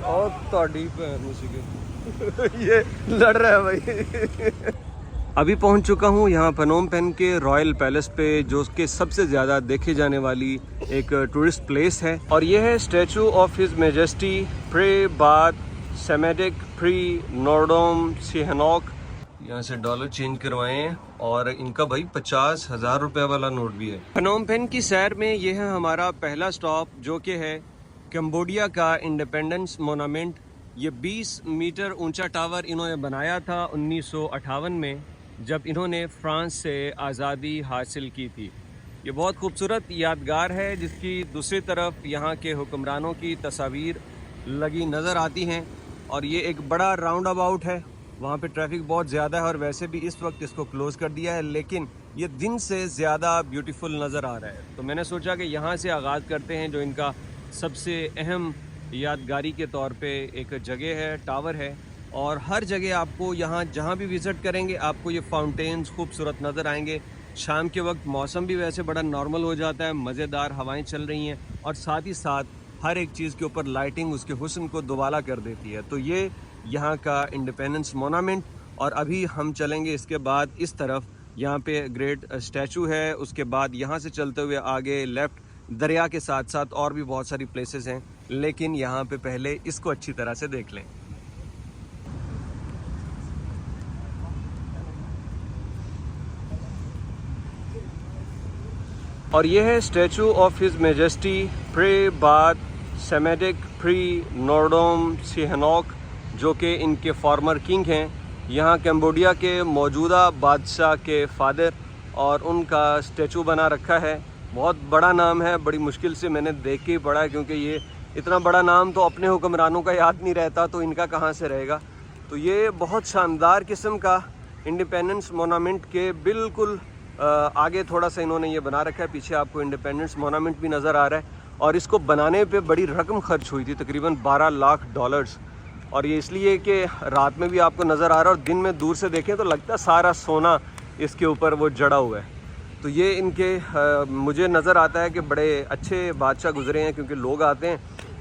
और तोड़ी ये लड़ रहा है भाई। अभी पहुंच चुका हूं यहाँ पनोम पेन के रॉयल पैलेस पे, जो कि सबसे ज़्यादा देखे जाने वाली एक टूरिस्ट प्लेस है। और ये है statue of his majesty Preah Bat Samdech Preah Norodom Sihanouk. यहाँ से डॉलर चेंज करवाए हैं और इनका भाई 50,000 रुपये वाला नोट भी है। पनोम पेन की सैर में ये है हमारा पहला स्टॉप, जो कि है कंबोडिया का इंडिपेंडेंस मोनामेंट। ये 20 मीटर ऊंचा टावर इन्होंने बनाया था 1958 में, जब इन्होंने फ्रांस से आज़ादी हासिल की थी। ये बहुत खूबसूरत यादगार है, जिसकी दूसरी तरफ यहाँ के हुक्मरानों की तस्वीर लगी नज़र आती हैं। और ये एक बड़ा राउंड अबाउट है, वहाँ पे ट्रैफिक बहुत ज़्यादा है और वैसे भी इस वक्त इसको क्लोज़ कर दिया है, लेकिन ये दिन से ज़्यादा ब्यूटीफुल नज़र आ रहा है। तो मैंने सोचा कि यहाँ से आगाज़ करते हैं, जो इनका सबसे अहम यादगारी के तौर पे एक जगह है, टावर है। और हर जगह आपको यहाँ जहाँ भी विज़िट करेंगे आपको ये फाउंटेन्स खूबसूरत नज़र आएंगे। शाम के वक्त मौसम भी वैसे बड़ा नॉर्मल हो जाता है, मज़ेदार हवाएं चल रही हैं और साथ ही साथ हर एक चीज़ के ऊपर लाइटिंग उसके हुस्न को दुबाला कर देती है। तो ये यहाँ का इंडिपेंडेंस मोनामेंट। और अभी हम चलेंगे इसके बाद इस तरफ, यहाँ पे ग्रेट स्टैचू है। उसके बाद यहाँ से चलते हुए आगे लेफ़्ट दरिया के साथ साथ और भी बहुत सारी प्लेसेस हैं, लेकिन यहाँ पे पहले इसको अच्छी तरह से देख लें। और ये है statue of his majesty Preah Bat Samdech Preah Norodom Sihanouk, जो कि इनके फॉर्मर किंग हैं। यहाँ कंबोडिया के मौजूदा बादशाह के फादर, और उनका स्टैचू बना रखा है। बहुत बड़ा नाम है, बड़ी मुश्किल से मैंने देख के ही पढ़ा है, क्योंकि ये इतना बड़ा नाम तो अपने हुक्मरानों का याद नहीं रहता, तो इनका कहाँ से रहेगा। तो ये बहुत शानदार किस्म का इंडिपेंडेंस मोनामेंट के बिल्कुल आगे थोड़ा सा इन्होंने ये बना रखा है। पीछे आपको इंडिपेंडेंस मोनामेंट भी नज़र आ रहा है। और इसको बनाने पे बड़ी रकम खर्च हुई थी, तकरीबन 12 लाख डॉलर्स। और ये इसलिए कि रात में भी आपको नज़र आ रहा है और दिन में दूर से देखें तो लगता है सारा सोना इसके ऊपर वो जड़ा हुआ है। तो ये इनके मुझे नज़र आता है कि बड़े अच्छे बादशाह गुजरे हैं, क्योंकि लोग आते हैं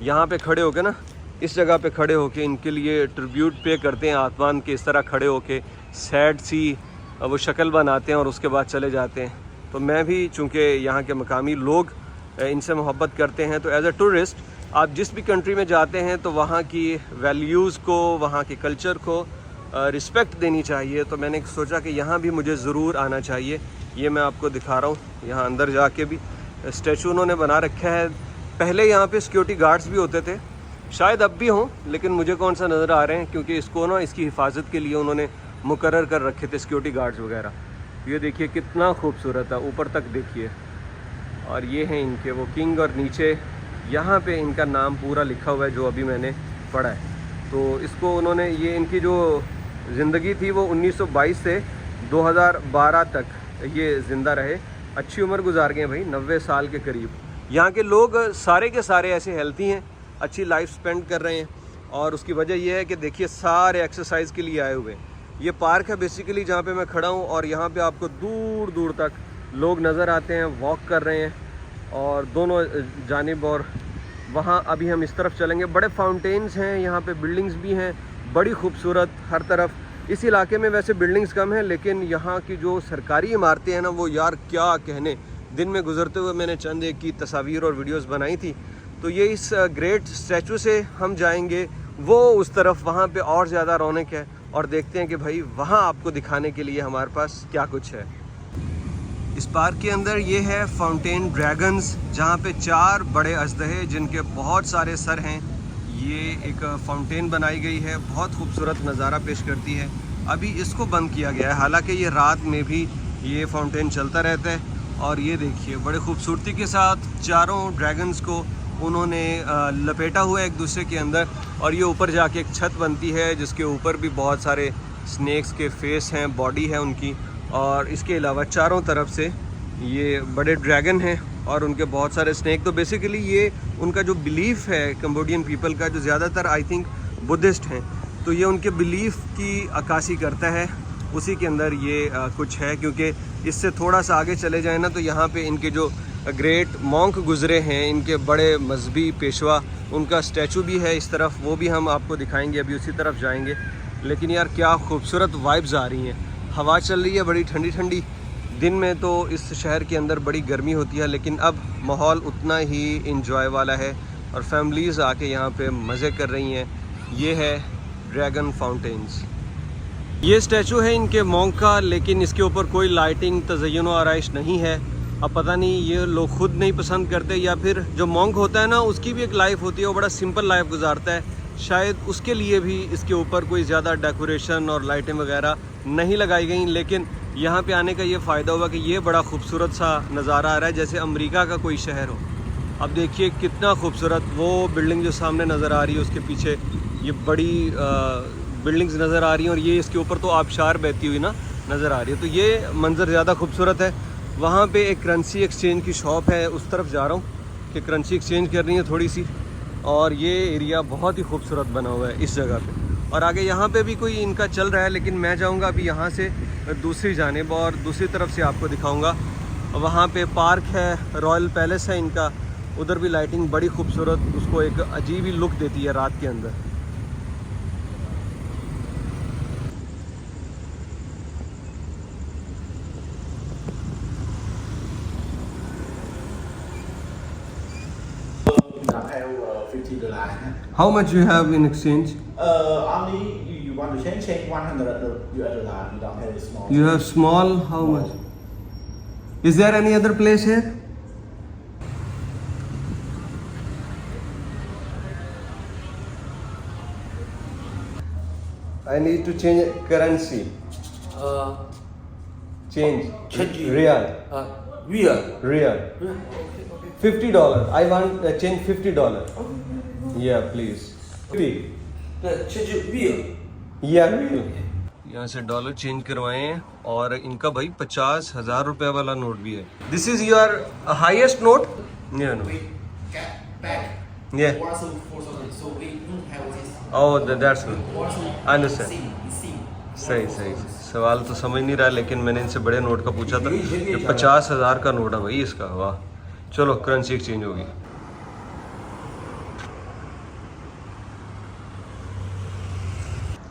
यहाँ पे खड़े होके ना, इस जगह पे खड़े होके इनके लिए ट्रिब्यूट पे करते हैं आत्मान के, इस तरह खड़े होके सैड सी वो शक्ल बनाते हैं और उसके बाद चले जाते हैं। तो मैं भी, चूँकि यहाँ के मकामी लोग इनसे मोहब्बत करते हैं, तो एज अ टूरिस्ट आप जिस भी कंट्री में जाते हैं तो वहाँ की वैल्यूज़ को, वहाँ के कल्चर को रिस्पेक्ट देनी चाहिए। तो मैंने सोचा कि यहाँ भी मुझे ज़रूर आना चाहिए। ये मैं आपको दिखा रहा हूँ, यहाँ अंदर जाके भी स्टैचू उन्होंने बना रखा है। पहले यहाँ पे सिक्योरिटी गार्ड्स भी होते थे, शायद अब भी हों, लेकिन मुझे कौन सा नज़र आ रहे हैं, क्योंकि इसको ना इसकी हिफाजत के लिए उन्होंने मुकर्रर कर रखे थे सिक्योरिटी गार्ड्स वगैरह। ये देखिए कितना खूबसूरत है, ऊपर तक देखिए। और ये हैं इनके वो किंग, और नीचे यहाँ पे इनका नाम पूरा लिखा हुआ है, जो अभी मैंने पढ़ा है। तो इसको उन्होंने, ये इनकी जो ज़िंदगी थी वो 1922 से 2012 तक ये ज़िंदा रहे। अच्छी उम्र गुजार गए भाई, 90 साल के करीब। यहाँ के लोग सारे के सारे ऐसे हेल्थी हैं, अच्छी लाइफ स्पेंड कर रहे हैं। और उसकी वजह यह है कि देखिए सारे एक्सरसाइज के लिए आए हुए हैं। ये पार्क है बेसिकली जहाँ पे मैं खड़ा हूँ, और यहाँ पे आपको दूर दूर तक लोग नज़र आते हैं, वॉक कर रहे हैं और दोनों जानिब। और वहाँ अभी हम इस तरफ चलेंगे, बड़े फाउंटेन्स हैं यहाँ पे, बिल्डिंग्स भी हैं बड़ी खूबसूरत हर तरफ। इस इलाके में वैसे बिल्डिंग्स कम हैं, लेकिन यहाँ की जो सरकारी इमारतें हैं ना, वो यार क्या कहने। दिन में गुजरते हुए मैंने चंद एक की तस्वीर और वीडियोस बनाई थी। तो ये इस ग्रेट स्टैचू से हम जाएंगे वो उस तरफ, वहाँ पे और ज़्यादा रौनक है। और देखते हैं कि भाई वहाँ आपको दिखाने के लिए हमारे पास क्या कुछ है। इस पार्क के अंदर ये है फाउंटेन ड्रैगन्स, जहाँ पे 4 बड़े अजदहे जिनके बहुत सारे सर हैं, ये एक फाउंटेन बनाई गई है, बहुत खूबसूरत नज़ारा पेश करती है। अभी इसको बंद किया गया है, हालांकि ये रात में भी ये फाउंटेन चलता रहता है। और ये देखिए बड़े खूबसूरती के साथ चारों ड्रैगन्स को उन्होंने लपेटा हुआ है एक दूसरे के अंदर। और ये ऊपर जाके एक छत बनती है, जिसके ऊपर भी बहुत सारे स्नेक्स के फेस हैं, बॉडी है उनकी। और इसके अलावा चारों तरफ से ये बड़े ड्रैगन हैं और उनके बहुत सारे स्नेक। तो बेसिकली ये उनका जो बिलीफ है कंबोडियन पीपल का, जो ज़्यादातर आई थिंक बुद्धिस्ट हैं, तो ये उनके बिलीफ की अक्कासी करता है। उसी के अंदर ये कुछ है, क्योंकि इससे थोड़ा सा आगे चले जाए ना, तो यहाँ पे इनके जो ग्रेट मॉन्क गुजरे हैं, इनके बड़े मजहबी पेशवा, उनका स्टैचू भी है इस तरफ, वो भी हम आपको दिखाएंगे, अभी उसी तरफ जाएंगे। लेकिन यार क्या खूबसूरत वाइब्स आ रही हैं, हवा चल रही है बड़ी ठंडी ठंडी। दिन में तो इस शहर के अंदर बड़ी गर्मी होती है, लेकिन अब माहौल उतना ही इंजॉय वाला है और फैमिलीज़ आके यहाँ पे मज़े कर रही हैं। ये है ड्रैगन फाउंटेन्स। ये स्टैचू है इनके मॉन्क का, लेकिन इसके ऊपर कोई लाइटिंग तज़य्युन व आराइश नहीं है। अब पता नहीं ये लोग खुद नहीं पसंद करते या फिर जो मॉन्क होता है ना उसकी भी एक लाइफ होती है, वो बड़ा सिंपल लाइफ गुजारता है, शायद उसके लिए भी इसके ऊपर कोई ज़्यादा डेकोरेशन और लाइटें वगैरह नहीं लगाई गई। लेकिन यहाँ पे आने का ये फ़ायदा हुआ कि ये बड़ा खूबसूरत सा नज़ारा आ रहा है, जैसे अमेरिका का कोई शहर हो। अब देखिए कितना खूबसूरत वो बिल्डिंग जो सामने नज़र आ रही है, उसके पीछे ये बड़ी बिल्डिंग्स नज़र आ रही हैं और ये इसके ऊपर तो आबशार बहती हुई ना नज़र आ रही है, तो ये मंज़र ज़्यादा खूबसूरत है। वहाँ पे एक करेंसी एक्सचेंज की शॉप है, उस तरफ जा रहा हूँ कि करेंसी एक्सचेंज करनी है थोड़ी सी। और ये एरिया बहुत ही खूबसूरत बना हुआ है इस जगह पे। और आगे यहाँ पे भी कोई इनका चल रहा है, लेकिन मैं जाऊँगा अभी यहाँ से दूसरी जानिब और दूसरी तरफ से आपको दिखाऊँगा। वहाँ पे पार्क है, रॉयल पैलेस है इनका, उधर भी लाइटिंग बड़ी खूबसूरत, उसको एक अजीब ही लुक देती है रात के अंदर। $50. How much you have in exchange? Only you want to change $100 US. You don't have a small. You have small, how much? Is there any other place here? I need to change currency. Change. Real. Real. $50. I want change $50. Yeah, please. 50. Change real. Yeah, real. यहाँ से dollar change करवाए हैं और इनका भाई 50,000 रुपए वाला note भी है। This is your highest note? Yeah, no. We got back. Yeah. Also for something, so we don't have this. Oh, that's good. Also, I understand. see. सही सवाल तो समझ नहीं रहा, लेकिन मैंने इनसे बड़े नोट का पूछा था। ये 50,000 का नोट है भाई इसका। वाह, चलो करेंसी एक्सचेंज होगी।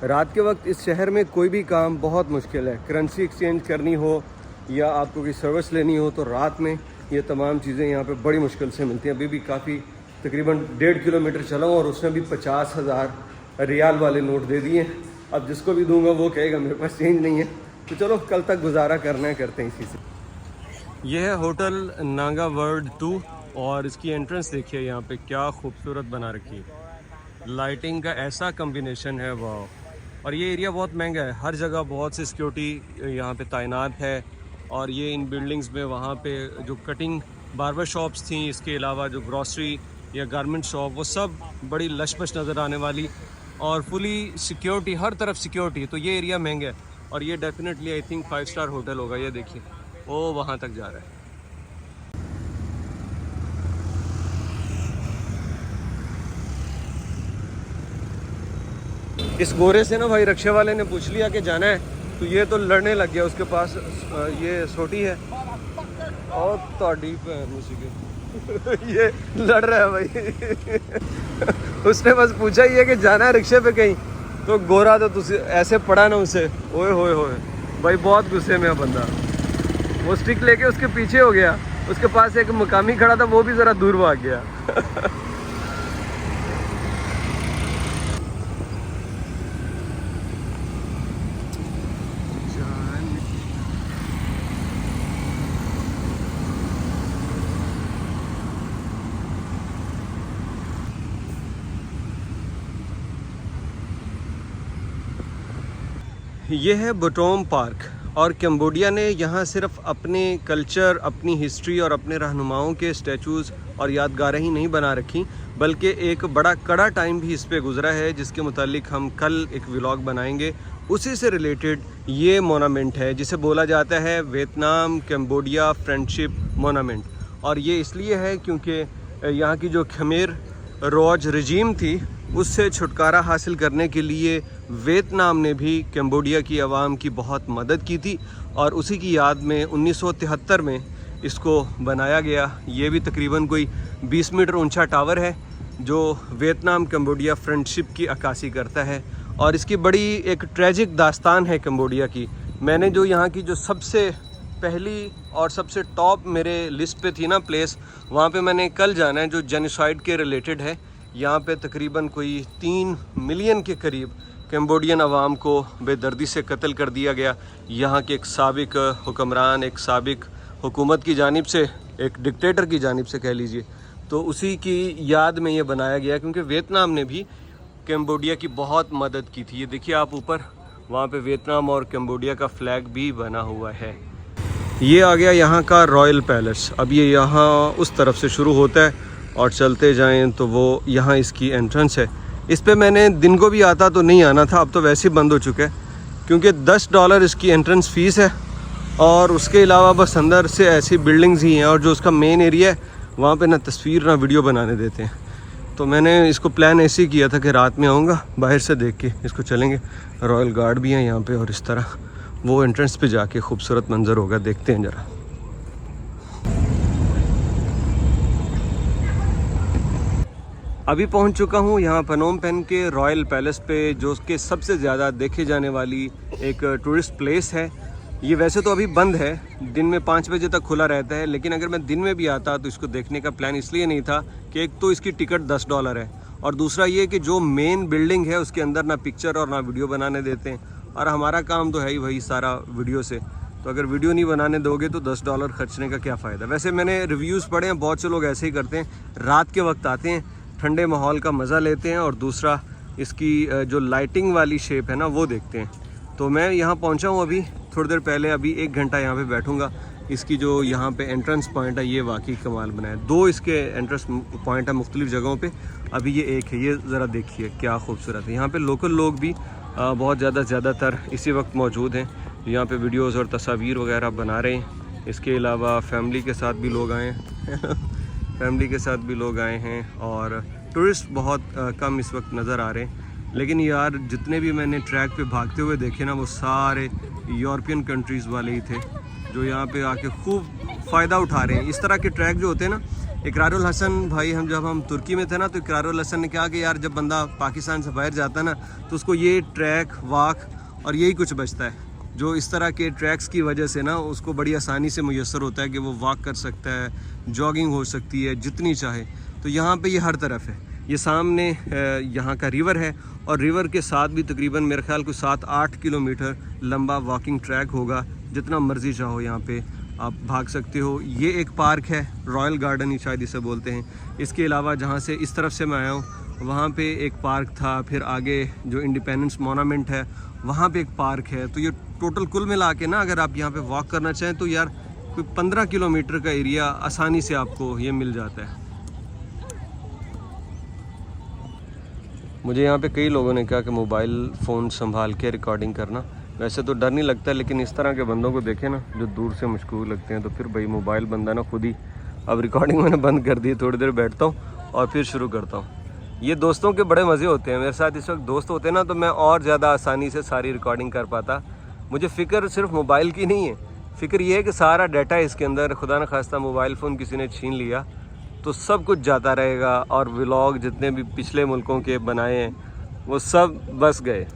रात के वक्त इस शहर में कोई भी काम बहुत मुश्किल है, करेंसी एक्सचेंज करनी हो या आपको कोई सर्विस लेनी हो तो रात में ये तमाम चीज़ें यहाँ पे बड़ी मुश्किल से मिलती हैं। अभी भी काफ़ी तकरीबन 1.5 किलोमीटर चला हूँ और उसने भी 50,000 रियाल वाले नोट दे दिए। अब जिसको भी दूंगा वो कहेगा मेरे पास चेंज नहीं है, तो चलो कल तक गुजारा करना है, करते हैं इसी से। यह है होटल नागा वर्ल्ड 2 और इसकी एंट्रेंस देखिए यहाँ पे क्या खूबसूरत बना रखी है, लाइटिंग का ऐसा कम्बिनेशन है, वाह। और ये एरिया बहुत महंगा है, हर जगह बहुत सी सिक्योरिटी यहाँ पे तैनात है। और ये इन बिल्डिंग्स में वहाँ पे जो कटिंग बार्बर शॉप्स थी, इसके अलावा जो ग्रॉसरी या गारमेंट शॉप, वो सब बड़ी लशपश नज़र आने वाली और फुली सिक्योरिटी, हर तरफ सिक्योरिटी। तो ये एरिया महंगा है और ये definitely I think 5 star hotel होगा। ये देखिए वो वहाँ तक जा रहा है। इस गोरे से ना भाई रिक्शे वाले ने पूछ लिया कि जाना है, तो ये तो लड़ने लग गया, उसके पास ये सोटी है और तोड़ी ये लड़ रहा है भाई उसने बस पूछा ही है कि जाना है रिक्शे पे कहीं, तो गोरा तो तुझे ऐसे पड़ा ना उसे, ओए होए होए भाई, बहुत गुस्से में है बंदा। वो स्टिक लेके उसके पीछे हो गया, उसके पास एक मुकामी खड़ा था, वो भी ज़रा दूर भाग गया ये है बटोम पार्क और कंबोडिया ने यहाँ सिर्फ अपने कल्चर, अपनी हिस्ट्री और अपने रहनुमाओं के स्टैचूज़ और यादगारें ही नहीं बना रखी, बल्कि एक बड़ा कड़ा टाइम भी इस पे गुजरा है, जिसके मुतालिक हम कल एक व्लॉग बनाएंगे। उसी से रिलेटेड ये मोनामेंट है जिसे बोला जाता है वियतनाम कंबोडिया फ्रेंडशिप मोनामेंट। और ये इसलिए है क्योंकि यहाँ की जो खमेर रोज रजीम थी, उससे छुटकारा हासिल करने के लिए वियतनाम ने भी कंबोडिया की आवाम की बहुत मदद की थी और उसी की याद में 1973 में इसको बनाया गया। ये भी तकरीबन कोई 20 मीटर ऊंचा टावर है जो वियतनाम कंबोडिया फ्रेंडशिप की अक्कासी करता है। और इसकी बड़ी एक ट्रेजिक दास्तान है कंबोडिया की। मैंने जो यहाँ की जो सबसे पहली और सबसे टॉप मेरे लिस्ट पे थी ना प्लेस, वहाँ पे मैंने कल जाना है जो जेनोसाइड के रिलेटेड है। यहाँ पे तकरीबन कोई 3 मिलियन के करीब कंबोडियन अवाम को बेदर्दी से कत्ल कर दिया गया। यहाँ के एक साबिक हुक्मरान, एक साबिक हुकूमत की जानिब से, एक डिक्टेटर की जानिब से कह लीजिए, तो उसी की याद में ये बनाया गया क्योंकि वियतनाम ने भी कंबोडिया की बहुत मदद की थी। ये देखिए आप ऊपर, वहाँ पे वियतनाम और कंबोडिया का फ्लैग भी बना हुआ है। ये आ गया यहाँ का रॉयल पैलेस। अब ये यहाँ उस तरफ से शुरू होता है और चलते जाएं तो वो यहाँ इसकी एंट्रेंस है। इस पे मैंने दिन को भी आता तो नहीं आना था, अब तो वैसे ही बंद हो चुका है क्योंकि $10 इसकी एंट्रेंस फ़ीस है। और उसके अलावा बस अंदर से ऐसी बिल्डिंग्स ही हैं और जो उसका मेन एरिया है वहाँ पे ना तस्वीर ना वीडियो बनाने देते हैं। तो मैंने इसको प्लान ऐसे ही किया था कि रात में आऊँगा, बाहर से देख के इसको चलेंगे। रॉयल गार्ड भी हैं यहाँ पे और इस तरह वो एंट्रेंस पे जाके खूबसूरत मंजर होगा, देखते हैं ज़रा। अभी पहुंच चुका हूं यहाँ पनोम पेन के रॉयल पैलेस पे, जो उसके सबसे ज़्यादा देखे जाने वाली एक टूरिस्ट प्लेस है। ये वैसे तो अभी बंद है, दिन में 5 बजे तक खुला रहता है, लेकिन अगर मैं दिन में भी आता तो इसको देखने का प्लान इसलिए नहीं था कि एक तो इसकी टिकट $10 है और दूसरा ये कि जो मेन बिल्डिंग है उसके अंदर ना पिक्चर और ना वीडियो बनाने देते हैं। और हमारा काम तो है ही वही सारा वीडियो से, तो अगर वीडियो नहीं बनाने दोगे तो $10 खर्चने का क्या फ़ायदा। वैसे मैंने रिव्यूज़ पढ़े हैं, बहुत से लोग ऐसे ही करते हैं, रात के वक्त आते हैं, ठंडे माहौल का मज़ा लेते हैं और दूसरा इसकी जो लाइटिंग वाली शेप है ना वो देखते हैं। तो मैं यहाँ पहुँचा हूँ अभी थोड़ी देर पहले, अभी 1 घंटा यहाँ पे बैठूँगा। इसकी जो यहाँ पे एंट्रेंस पॉइंट है ये वाकई कमाल बनाया है। 2 इसके एंट्रेंस पॉइंट है मुख्तलिफ जगहों पे, अभी ये एक है, ये ज़रा देखिए क्या खूबसूरत है। यहाँ पे लोकल लोग भी बहुत ज़्यादातर इसी वक्त मौजूद हैं, यहाँ पे वीडियोस और तस्वीर वगैरह बना रहे हैं। इसके अलावा फैमिली के साथ भी लोग आए हैं फैमिली के साथ भी लोग आए हैं और टूरिस्ट बहुत कम इस वक्त नज़र आ रहे हैं। लेकिन यार जितने भी मैंने ट्रैक पे भागते हुए देखे ना वो सारे यूरोपियन कंट्रीज़ वाले ही थे जो यहाँ पे आके खूब फ़ायदा उठा रहे हैं। इस तरह के ट्रैक जो होते हैं ना, इकरारुल हसन भाई, जब हम तुर्की में थे ना तो इकरारुल हसन ने कहा कि यार जब बंदा पाकिस्तान से बाहर जाता है ना तो उसको ये ट्रैक, वाक और यही कुछ बचता है, जो इस तरह के ट्रैक्स की वजह से ना उसको बड़ी आसानी से मुयस्सर होता है कि वो वॉक कर सकता है, जॉगिंग हो सकती है जितनी चाहे। तो यहाँ पे ये हर तरफ है। ये सामने यहाँ का रिवर है और रिवर के साथ भी तकरीबन मेरे ख्याल को 7-8 किलोमीटर लंबा वॉकिंग ट्रैक होगा, जितना मर्ज़ी चाहो यहाँ पे आप भाग सकते हो। ये एक पार्क है, रॉयल गार्डन ही शायद इसे बोलते हैं। इसके अलावा जहाँ से इस तरफ से मैं आया हूँ वहाँ पे एक पार्क था, फिर आगे जो इंडिपेंडेंस मोनामेंट है वहाँ पे एक पार्क है। तो ये टोटल कुल मिला के ना अगर आप यहाँ पे वॉक करना चाहें तो यार कोई 15 किलोमीटर का एरिया आसानी से आपको ये मिल जाता है। मुझे यहाँ पे कई लोगों ने कहा कि मोबाइल फ़ोन संभाल के रिकॉर्डिंग करना, वैसे तो डर नहीं लगता, लेकिन इस तरह के बंदों को देखे ना जो दूर से मशकूक लगते हैं तो फिर भाई मोबाइल बंदा ना खुद ही, अब रिकॉर्डिंग मैंने बंद कर दी, थोड़ी देर बैठता हूँ और फिर शुरू करता हूँ। ये दोस्तों के बड़े मज़े होते हैं, मेरे साथ इस वक्त दोस्त होते हैं ना तो मैं और ज़्यादा आसानी से सारी रिकॉर्डिंग कर पाता। मुझे फ़िक्र सिर्फ मोबाइल की नहीं है, फ़िक्र ये है कि सारा डाटा इसके अंदर, खुदा न खास्ता मोबाइल फ़ोन किसी ने छीन लिया तो सब कुछ जाता रहेगा और व्लॉग जितने भी पिछले मुल्कों के बनाए हैं वो सब बस गए।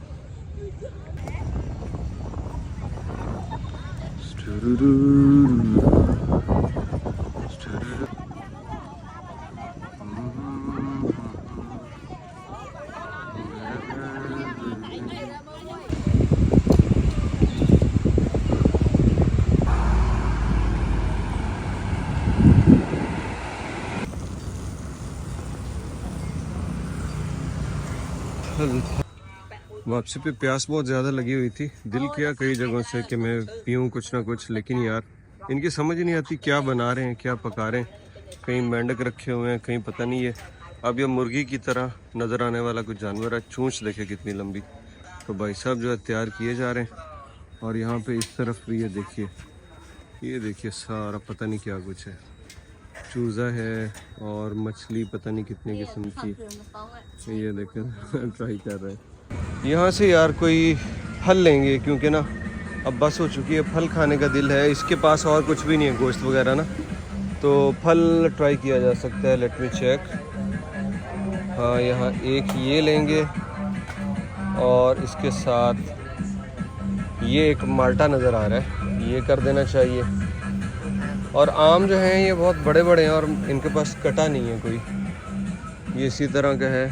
वापसी पे प्यास बहुत ज़्यादा लगी हुई थी, दिल किया कई जगहों से कि मैं पीऊँ कुछ ना कुछ, लेकिन यार इनकी समझ नहीं आती क्या बना रहे हैं, क्या पका रहे हैं। कहीं मेंढक रखे हुए हैं, कहीं पता नहीं है। अब ये मुर्गी की तरह नज़र आने वाला कुछ जानवर है, चूंच देखे कितनी लंबी। तो भाई साहब जो है तैयार किए जा रहे हैं। और यहाँ पे इस तरफ भी ये देखिए सारा पता नहीं क्या कुछ है, चूज़ा है और मछली पता नहीं कितने किस्म की। ये देखें ट्राई कर रहे हैं। यहाँ से यार कोई हल लेंगे क्योंकि ना अब बस हो चुकी है, फल खाने का दिल है। इसके पास और कुछ भी नहीं है गोश्त वगैरह ना, तो फल ट्राई किया जा सकता है। Let me check. हाँ, यहाँ एक ये लेंगे और इसके साथ ये एक माल्टा नज़र आ रहा है, ये कर देना चाहिए। और आम जो हैं ये बहुत बड़े बड़े हैं और इनके पास कटा नहीं है कोई, ये इसी तरह का है।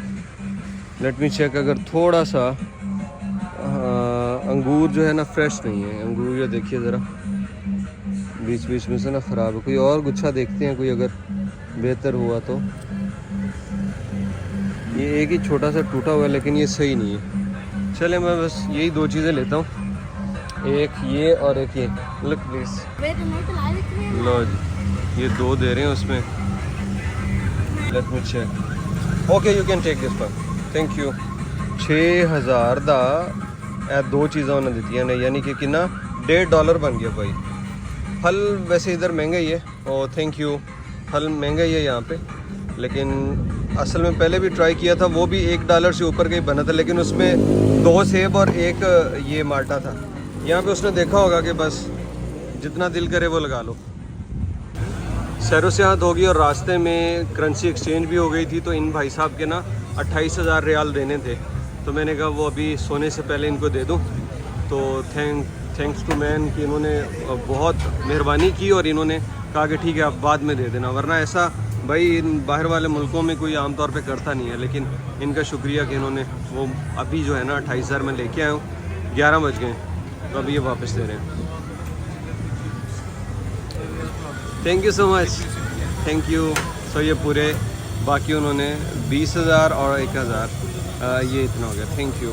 Let me check. अगर थोड़ा सा अंगूर जो है ना फ्रेश नहीं है अंगूर, ये देखिए ज़रा बीच बीच में से ना ख़राब है। कोई और गुच्छा देखते हैं कोई अगर बेहतर हुआ तो। ये एक ही छोटा सा टूटा हुआ है लेकिन ये सही नहीं है। चले मैं बस यही दो चीज़ें लेता हूँ, एक ये और एक ये। लुक प्लीज़, लो जी, ये दो दे रहे हैं उसमें। Let me check. Okay, you can take this one, thank you. 6000 दा ए दो चीज़ा उन्हें दी ने, यानी कि कितना $1.5 बन गया भाई। फल वैसे इधर महंगा ही है, और थैंक यू। फल महंगा ही है यहाँ पे, लेकिन असल में पहले भी ट्राई किया था, वो भी $1 से ऊपर का ही बना था, लेकिन उसमें 2 सेब और एक ये माल्टा था। यहाँ पे उसने देखा होगा कि बस जितना दिल करे वो लगा लो। सैरो सियाहत होगी और रास्ते में करेंसी एक्सचेंज भी हो गई थी, तो इन भाई साहब के ना 28,000 रियाल देने थे, तो मैंने कहा वो अभी सोने से पहले इनको दे दूँ। तो थैंक्स टू मैन कि इन्होंने बहुत मेहरबानी की और इन्होंने कहा कि ठीक है आप बाद में दे देना, वरना ऐसा भाई इन बाहर वाले मुल्कों में कोई आमतौर पे करता नहीं है। लेकिन इनका शुक्रिया कि इन्होंने वो अभी जो है ना 28,000 में लेके आया हूँ, 11 बज गए तो अभी ये वापस दे रहे हैं। Thank you so much, thank you. So ये पूरे बाकी उन्होंने 20,000 और 1,000, ये इतना हो गया, थैंक यू।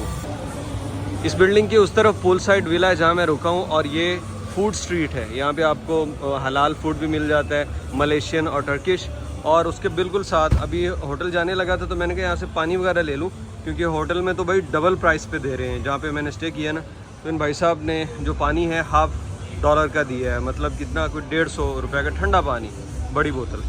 इस बिल्डिंग की उस तरफ पूल साइड विला है जहाँ मैं रुका हूँ, और ये फूड स्ट्रीट है। यहाँ पे आपको हलाल फूड भी मिल जाता है, मलेशियन और टर्किश। और उसके बिल्कुल साथ अभी होटल जाने लगा था, तो मैंने कहा यहाँ से पानी वगैरह ले लूँ, क्योंकि होटल में तो भाई डबल प्राइस पे दे रहे हैं। जहाँ पे मैंने स्टे किया ना, तो इन भाई साहब ने जो पानी है $1/2 का दिया है, मतलब कितना, कोई $150 का ठंडा पानी, बड़ी बोतल।